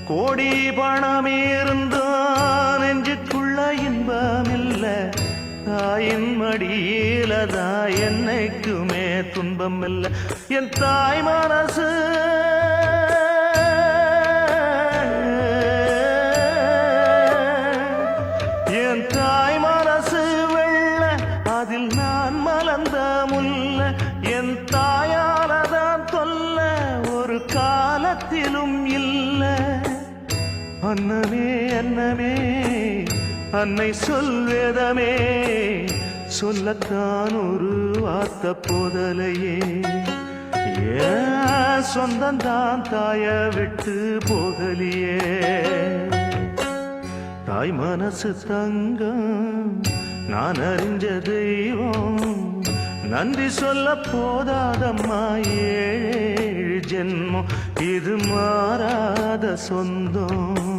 கோடி பணம் இருந்தான் நெஞ்சுக்குள்ள இன்பமில்ல தாயின் மடியிலதான் என்னைக்குமே துன்பம் இல்ல என் தாய் மனசு என் தாய் மனசு வெள்ள அதில் நான் மலர்ந்த முல்ல என் தாயாலதான் தொல்ல ஒரு காலத்திலும் இல்ல அன்னமே அன்னமே அன்னை சொல்வேதமே சொல்லத்தான் ஒரு வார்த்தை போதலையே ஏன் சொந்தந்தான் தாய விட்டு போகலியே தாய் மனசு தங்கம் நான் அறிஞ்ச தெய்வம் நன்றி சொல்ல போதாதம்மா ஏழு ஜென்மம் இது மாறாத சொந்தம்